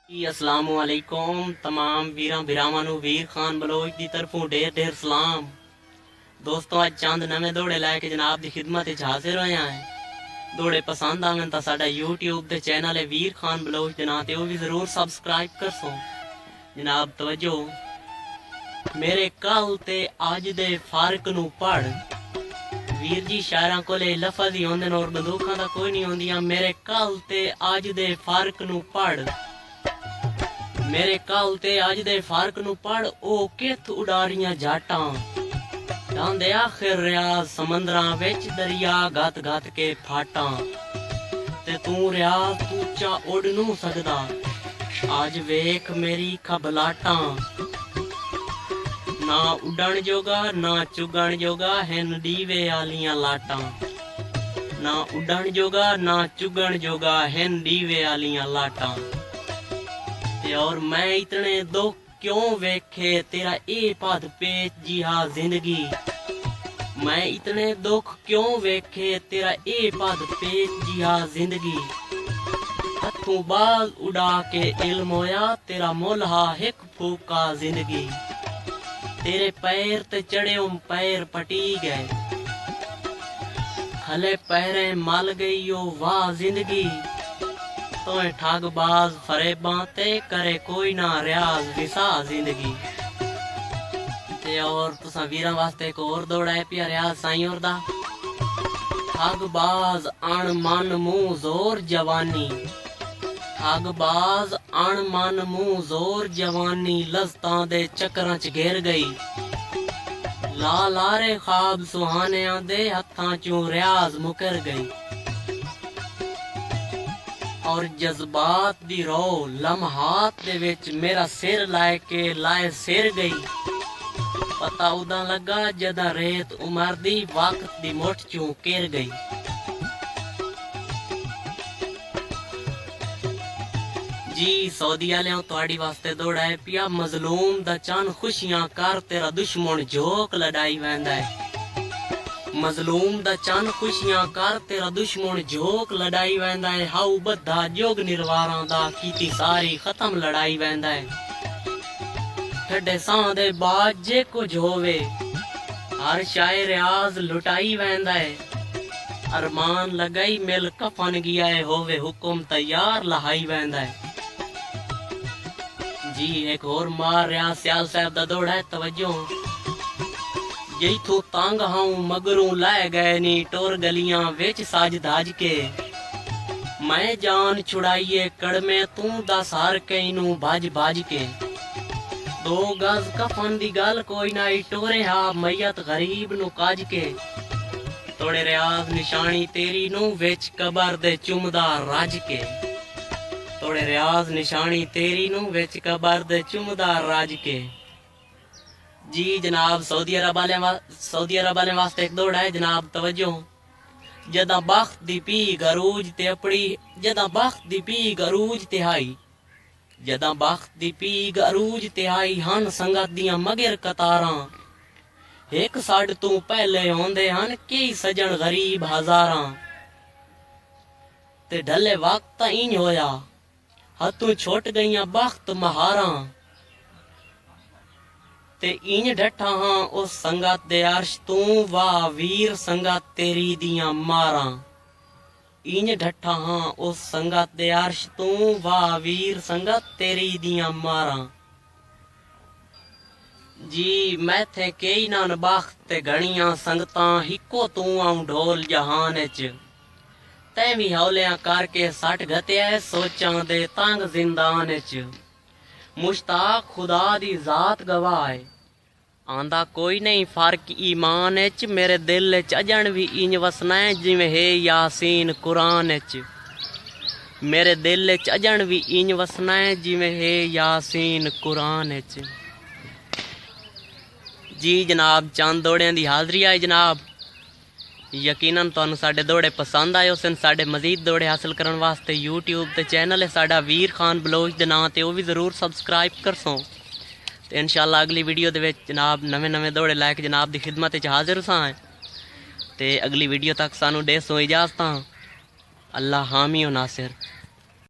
अस्सलामु अलैकुम तमाम वीरां भरावां नूं वीर खान बलोच दी तरफों ढेर ढेर सलाम। दोस्तों अज चंद नवे दौड़े लैके जनाब दी खिदमत विच हाजिर होया है। दौड़े पसंद आवन तां साडा यूट्यूब दे चैनल है वीर खान बलोच दे नां ते ओह भी जरूर सबसक्राइब करसो। जनाब तवज्जो, मेरे कल ते अज दे फर्क नूं पढ़। वीर जी शायरां कोले लफज ही होंदे न और बंदूकां दा कोई नहीं होंदियां। मेरे कल ते अज दे फर्क नूं पढ़, मेरे कल ते अज दे फर्क नूं पढ़। ओ किथ उडारियां जाटां डांदे आखिर रियाज समंदरां विच दरिया गत गत के फाटां। ते तू रियाज तूचा उड़ नूं सकदा, अज वेख मेरी खबलाटां। ना उड़न जोगा ना चुगण जोगा हिन दीवे आलियां लाटां। ना उड़न जोगा ना चुगण जोगा हिन दीवे आलियां लाटां। और मैं इतने दुख क्यों वेखे तेरा ए पद पेच जिहा जिंदगी। मैं इतने दुख क्यों वेखे तेरा ए पद पेच जिहा जिंदगी। हथों बाल उड़ा के इल्म होया तेरा मुल्हा हिक फूका जिंदगी। तेरे पैर ते चढ़े पैर पटी गए, खले पैरे मल गई ओ वाह जिंदगी। तो ठगबाज फरेबां ते करे कोई ना रियाज विसा जिंदगी। ते और तुसा वीरां वास्ते एक और दौड़ा है पिया रियाज साईं और दा। ठगबाज अण मन मुंह जोर जवानी, ठगबाज अण मन मुंह जोर जवानी। लज़तां दे चक्करां च घिर गई, ला लारे ख्वाब सुहानियां दे हत्थां चों रियाज मुकर गई। और जज्बात दी रो लम्हात दे विच मेरा सिर लाए लाए सिर गई। पता उदा लगा जदा रेत उमर दी वक्त दी मुठ चों किर गई। जी सऊदी वालियां तुहाडी वास्ते दौड़ा है पिया। मजलूम दा चन खुशियां कर तेरा दुश्मन झोक लड़ाई वैंदा है। मजलूम दा चन खुशियां कर तेरा दुश्मन झोक लड़ाई वैंदा है। हाउ बद्धा जोग निर्वारां दा कीती सारी खत्म लड़ाई वैंदा है। ठड्डे सां दे बाद जे कुछ होवे हर शायर रियाज लुटाई वैंदा है। अरमान लगाई मिल कफन गया है होवे हुक्म तैयार लहाई वैंदा है। जी एक और मार रियाज सियाल साहब दा दौड़ा है। तवज्जो, जिथों तंग हाऊं मगरों लै गए नी टोर गलियां विच साज धाज के। मैं जान छुड़ाइए कड़मे तू दस हर कई नू भज भज के। दो गज कफन दी गल कोई ना टोरे हा मैयत गरीब नू काज के। तोड़े रियाज निशानी तेरी नू विच कबर दे चुमदा राज के। तोड़े रियाज निशानी तेरी नू विच कबर दे चुमदा राज के। जी जनाब सऊदी अरब वाले वास्ते एक दौड़ा है। जनाब तवज्जो, जदा बख्त दी पी गरूज ते अपनी जदा बख्त दी पी गरूज तिहाई, जदा बख्त दी पी गरूज तिहाई हन संगत दियां मगर कतारां। एक साड तू पहले होंदे हन कई सजन गरीब हजारां। ते ढले वक्त इंज होया हथों छुट गईयां बख्त महारां। ते इंज डठा हां उस संगत दे अर्श तू वाह वीर संगत तेरी दियां मारां। इंज डठा हां उस संगत दे अर्श तू वाह वीर संगत तेरी दियां मारां। जी मैथे कई नान बख्त ते घणियां संगतां हिको तू आऊं ढोल जहान च। तैं भी हौलियां करके सट घत्या सोचां दे तंग जिंदान च। मुश्ताक खुदा दी जात गवाह है आंदा कोई नहीं फर्क ईमान च। मेरे दिल च अजन भी इंज वसना है जिवें है यासीन कुरान च। मेरे दिल च अजन भी इंज वसना है जिवें है यासीन कुरान च। जी जनाब चंद दौड़ियां दी हाजरी आई जनाब। यकीनन तुहानू साडे दौड़े पसंद आए उस साडे मजीद दौड़े हासिल करने वास्ते यूट्यूब ते चैनल है साडा वीर खान बलोच दे नां ते ओह भी जरूर सबसक्राइब करसो। ते इंशाअल्लाह अगली वीडियो दे विच जनाब नवे दौड़े लैके जनाब दी खिदमत च हाजिर सां। ते अगली वीडियो तक सानू दे सो इजाजतां। अल्लाह हामी ओ नासिर।